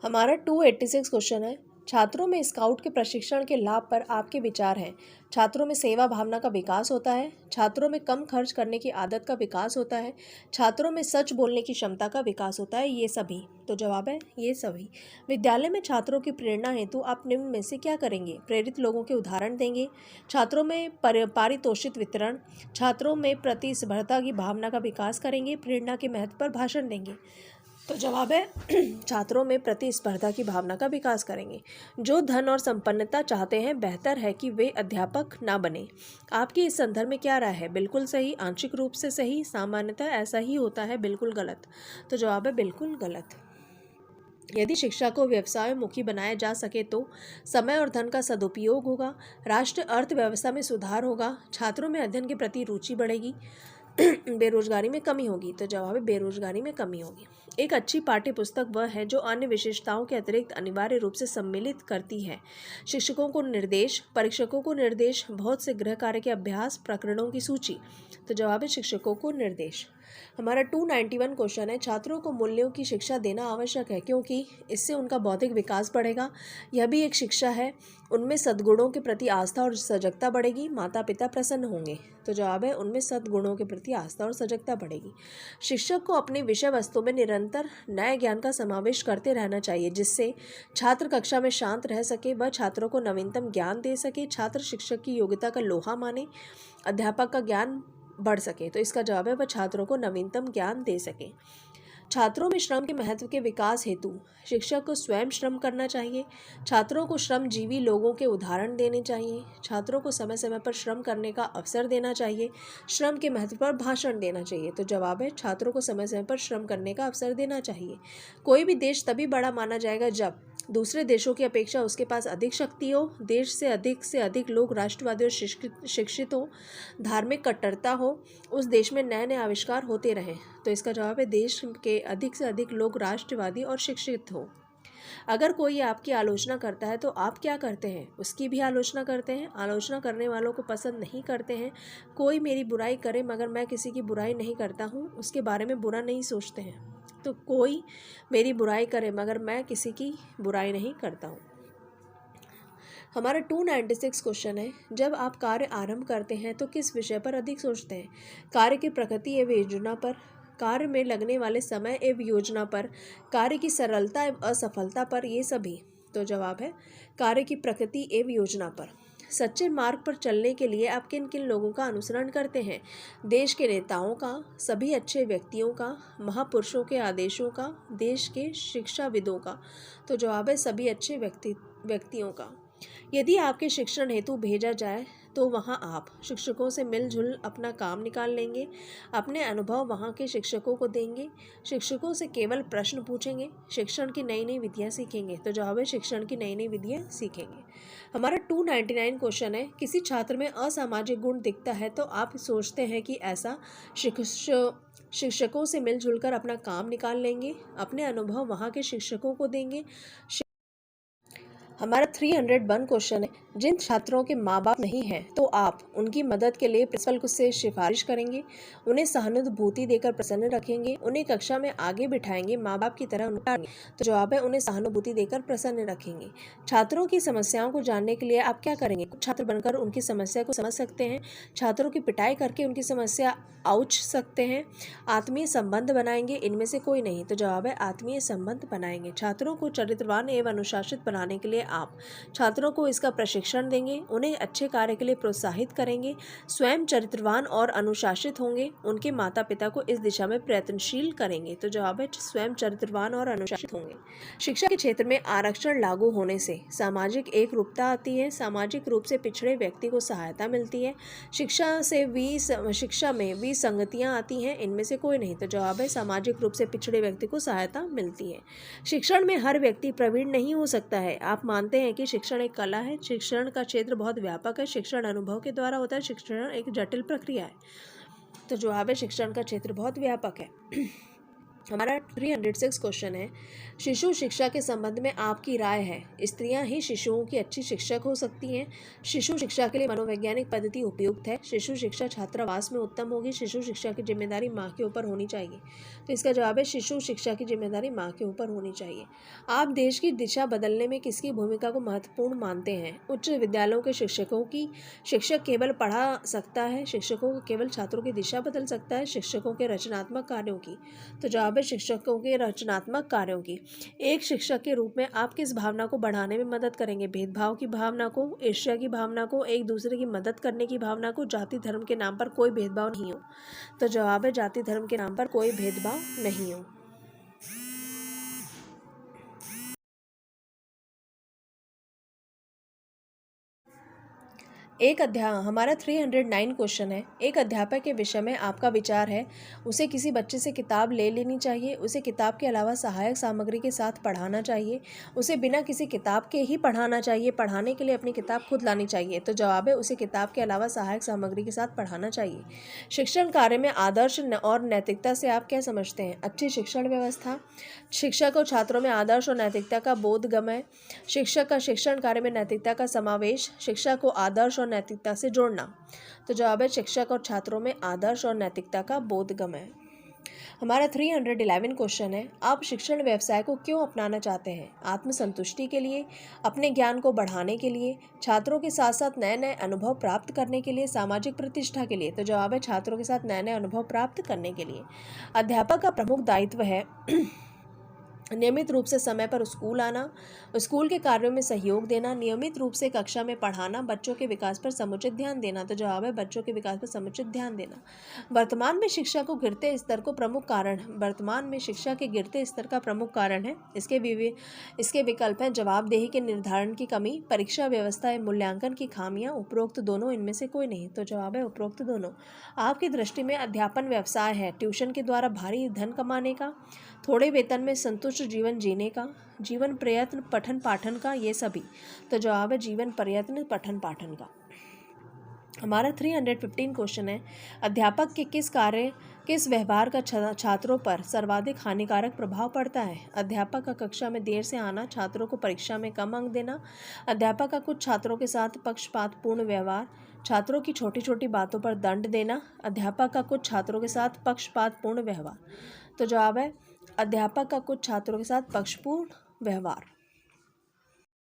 हमारा 286 क्वेश्चन है, छात्रों में स्काउट के प्रशिक्षण के लाभ पर आपके विचार हैं। छात्रों में सेवा भावना का विकास होता है, छात्रों में कम खर्च करने की आदत का विकास होता है, छात्रों में सच बोलने की क्षमता का विकास होता है, ये सभी। तो जवाब है ये सभी। विद्यालय में छात्रों की प्रेरणा हेतु आप निम्न में से क्या करेंगे? प्रेरित लोगों के उदाहरण देंगे, छात्रों में पारितोषित वितरण, छात्रों में प्रतिस्पर्धा की भावना का विकास करेंगे, प्रेरणा के महत्व पर भाषण देंगे। तो जवाब है छात्रों में प्रतिस्पर्धा की भावना का विकास करेंगे। जो धन और संपन्नता चाहते हैं, बेहतर है कि वे अध्यापक ना बने। आपकी इस संदर्भ में क्या राय है? बिल्कुल सही, आंशिक रूप से सही, सामान्यतः ऐसा ही होता है, बिल्कुल गलत। तो जवाब है बिल्कुल गलत। यदि शिक्षा को व्यवसायोन्मुखी बनाया जा सके तो समय और धन का सदुपयोग होगा, राष्ट्र अर्थव्यवस्था में सुधार होगा, छात्रों में अध्ययन के प्रति रुचि बढ़ेगी, बेरोजगारी में कमी होगी। तो जवाब है बेरोजगारी में कमी होगी। एक अच्छी पाठ्य पुस्तक वह है जो अन्य विशेषताओं के अतिरिक्त अनिवार्य रूप से सम्मिलित करती है शिक्षकों को निर्देश, परीक्षकों को निर्देश, बहुत से गृह कार्य के अभ्यास, प्रकरणों की सूची। तो जवाब है शिक्षकों को निर्देश। हमारा 291 क्वेश्चन है, छात्रों को मूल्यों की शिक्षा देना आवश्यक है क्योंकि इससे उनका बौद्धिक विकास बढ़ेगा। यह भी एक शिक्षा है। उनमें सद्गुणों के प्रति आस्था और सजगता बढ़ेगी, माता पिता प्रसन्न होंगे। तो जवाब है उनमें सद्गुणों के प्रति आस्था और सजगता बढ़ेगी। शिक्षक को अपनी विषय वस्तु में निरंतर नए ज्ञान का समावेश करते रहना चाहिए जिससे छात्र कक्षा में शांत रह सके, वह छात्रों को नवीनतम ज्ञान दे सके, छात्र शिक्षक की योग्यता का लोहा माने, अध्यापक का ज्ञान बढ़ सके। तो इसका जवाब है वह छात्रों को नवीनतम ज्ञान दे सके। छात्रों में श्रम के महत्व के विकास हेतु शिक्षक को स्वयं श्रम करना चाहिए, छात्रों को श्रमजीवी लोगों के उदाहरण देने चाहिए, छात्रों को समय समय पर श्रम करने का अवसर देना चाहिए, श्रम के महत्व पर भाषण देना चाहिए। तो जवाब है छात्रों को समय समय पर श्रम करने का अवसर देना चाहिए। कोई भी देश तभी बड़ा माना जाएगा जब दूसरे देशों की अपेक्षा उसके पास अधिक शक्ति हो, देश से अधिक लोग राष्ट्रवादी और शिक्षित हो, धार्मिक कट्टरता हो, उस देश में नए नए आविष्कार होते रहें। तो इसका जवाब है देश के अधिक से अधिक लोग राष्ट्रवादी और शिक्षित हो। अगर कोई आपकी आलोचना करता है तो आप क्या करते हैं? उसकी भी आलोचना करते हैं। आलोचना करने वालों को पसंद नहीं करते हैं। कोई मेरी बुराई करे मगर मैं किसी की बुराई नहीं करता हूँ, उसके बारे में बुरा नहीं सोचते हैं। तो कोई मेरी बुराई करे मगर मैं किसी की बुराई नहीं करता हूँ। हमारा 296 क्वेश्चन है, जब आप कार्य आरंभ करते हैं तो किस विषय पर अधिक सोचते हैं? कार्य की प्रकृति एवं योजना पर, कार्य में लगने वाले समय एवं योजना पर, कार्य की सरलता एवं असफलता पर, ये सभी। तो जवाब है कार्य की प्रकृति एवं योजना पर। सच्चे मार्ग पर चलने के लिए आप किन किन लोगों का अनुसरण करते हैं? देश के नेताओं का, सभी अच्छे व्यक्तियों का, महापुरुषों के आदेशों का, देश के शिक्षाविदों का। तो जवाब है सभी अच्छे व्यक्तियों का। यदि आपके शिक्षण हेतु भेजा जाए तो वहाँ आप शिक्षकों से मिलजुल अपना काम निकाल लेंगे, अपने अनुभव वहाँ के शिक्षकों को देंगे, शिक्षकों से केवल प्रश्न पूछेंगे, शिक्षण की नई नई विधियाँ सीखेंगे। तो जवाब है शिक्षण की नई नई विधियाँ सीखेंगे। हमारा 299 क्वेश्चन है, किसी छात्र में असामाजिक गुण दिखता है तो आप सोचते हैं कि ऐसा शिक्षकों से मिलजुल कर अपना काम निकाल लेंगे, अपने अनुभव वहाँ के शिक्षकों को देंगे। हमारा 301 क्वेश्चन है, जिन छात्रों के माँ बाप नहीं हैं तो आप उनकी मदद के लिए प्रिंसिपल से सिफारिश करेंगे, उन्हें सहानुभूति देकर प्रसन्न रखेंगे, उन्हें कक्षा में आगे बिठाएंगे, माँ बाप की तरह उनका। तो जवाब है उन्हें सहानुभूति देकर प्रसन्न रखेंगे। छात्रों की समस्याओं को जानने के लिए आप क्या करेंगे? कुछ छात्र बनकर उनकी समस्या को समझ सकते हैं, छात्रों की पिटाई करके उनकी समस्या आउच सकते हैं, आत्मीय संबंध बनाएंगे, इनमें से कोई नहीं। तो जवाब है आत्मीय संबंध बनाएंगे। छात्रों को चरित्रवान एवं अनुशासित बनाने के लिए आप छात्रों को इसका प्रशिक्षण देंगे, उन्हें अच्छे कार्य के लिए प्रोत्साहित करेंगे, स्वयं चरित्रवान और अनुशासित होंगे, उनके माता पिता को इस दिशा में प्रयत्नशील करेंगे। तो जवाब है स्वयं चरित्रवान और अनुशासित होंगे। शिक्षा के क्षेत्र में आरक्षण लागू होने से सामाजिक एकरूपता आती है, सामाजिक रूप से पिछड़े व्यक्ति को सहायता मिलती है, शिक्षा में विसंगतियां आती हैं, इनमें से कोई नहीं। तो जवाब है सामाजिक रूप से पिछड़े व्यक्ति को सहायता मिलती है। शिक्षण में हर व्यक्ति प्रवीण नहीं हो सकता है। आप मानते हैं कि शिक्षण एक कला है, शिक्षण का क्षेत्र बहुत व्यापक है, शिक्षण अनुभव के द्वारा होता है, शिक्षण एक जटिल प्रक्रिया है। तो जवाब है शिक्षण का क्षेत्र बहुत व्यापक है। हमारा 306 क्वेश्चन है, शिशु शिक्षा के संबंध में आपकी राय है। स्त्रियां ही शिशुओं की अच्छी शिक्षक हो सकती हैं। शिशु शिक्षा के लिए मनोवैज्ञानिक पद्धति उपयुक्त है। शिशु शिक्षा छात्रावास में उत्तम होगी। शिशु शिक्षा की जिम्मेदारी माँ के ऊपर होनी चाहिए। तो इसका जवाब है शिशु शिक्षा की जिम्मेदारी माँ के ऊपर होनी चाहिए। आप देश की दिशा बदलने में किसकी भूमिका को महत्वपूर्ण मानते हैं? उच्च विद्यालयों के शिक्षकों की। शिक्षक केवल पढ़ा सकता है। शिक्षकों को केवल छात्रों की दिशा बदल सकता है। शिक्षकों के रचनात्मक कार्यों की। तो जवाब है शिक्षकों के रचनात्मक कार्यों की। एक शिक्षक के रूप में आप किस भावना को बढ़ाने में मदद करेंगे? भेदभाव की भावना को, ईर्ष्या की भावना को, एक दूसरे की मदद करने की भावना को, जाति धर्म के नाम पर कोई भेदभाव नहीं हो। तो जवाब है जाति धर्म के नाम पर कोई भेदभाव नहीं हो। हमारा 309 क्वेश्चन है, एक अध्यापक के विषय में आपका विचार है। उसे किसी बच्चे से किताब ले लेनी चाहिए, उसे किताब के अलावा सहायक सामग्री के साथ पढ़ाना चाहिए, उसे बिना किसी किताब के ही पढ़ाना चाहिए, पढ़ाने के लिए अपनी किताब खुद लानी चाहिए। तो जवाब है उसे किताब के अलावा सहायक सामग्री के साथ पढ़ाना चाहिए। शिक्षण कार्य में आदर्श और नैतिकता से आप क्या समझते हैं? अच्छी शिक्षण व्यवस्था, शिक्षक और छात्रों में आदर्श और नैतिकता का बोधगम्य, शिक्षक का शिक्षण कार्य में नैतिकता का समावेश, शिक्षा को आदर्श और नैतिकता से जोड़ना। तो जवाब है शिक्षक और छात्रों में आदर्श और नैतिकता का बोधगम्य। हमारा 311 क्वेश्चन है, आप शिक्षण व्यवसाय को क्यों अपनाना चाहते हैं? आत्मसंतुष्टि के लिए, अपने ज्ञान को बढ़ाने के लिए, छात्रों के साथ साथ नए नए अनुभव प्राप्त करने के लिए, सामाजिक प्रतिष्ठा के लिए। तो जवाब है छात्रों के साथ नए नए अनुभव प्राप्त करने के लिए। अध्यापक का प्रमुख दायित्व है नियमित रूप से समय पर स्कूल आना, स्कूल के कार्यों में सहयोग देना, नियमित रूप से कक्षा में पढ़ाना, बच्चों के विकास पर समुचित ध्यान देना। तो जवाब है बच्चों के विकास पर समुचित ध्यान देना। वर्तमान में शिक्षा के गिरते स्तर का प्रमुख कारण है। इसके विकल्प हैं जवाबदेही के निर्धारण की कमी, परीक्षा व्यवस्था एवं मूल्यांकन की खामियां, उपरोक्त दोनों, इनमें से कोई नहीं। तो जवाब है उपरोक्त दोनों। आपकी दृष्टि में अध्यापन व्यवसाय है ट्यूशन के द्वारा भारी धन कमाने का, थोड़े वेतन में संतुष्ट जीवन जीने का, जीवन प्रयत्न पठन पाठन का, ये सभी। तो जवाब है जीवन प्रयत्न पठन पाठन का। हमारा 315 क्वेश्चन है, अध्यापक के किस व्यवहार का छात्रों पर सर्वाधिक हानिकारक प्रभाव पड़ता है? अध्यापक का कक्षा में देर से आना, छात्रों को परीक्षा में कम अंक देना, अध्यापक का कुछ छात्रों के साथ पक्षपातपूर्ण व्यवहार, छात्रों की छोटी छोटी बातों पर दंड देना, अध्यापक का कुछ छात्रों के साथ पक्षपातपूर्ण व्यवहार। तो जवाब है अध्यापक का कुछ छात्रों के साथ पक्षपूर्ण व्यवहार।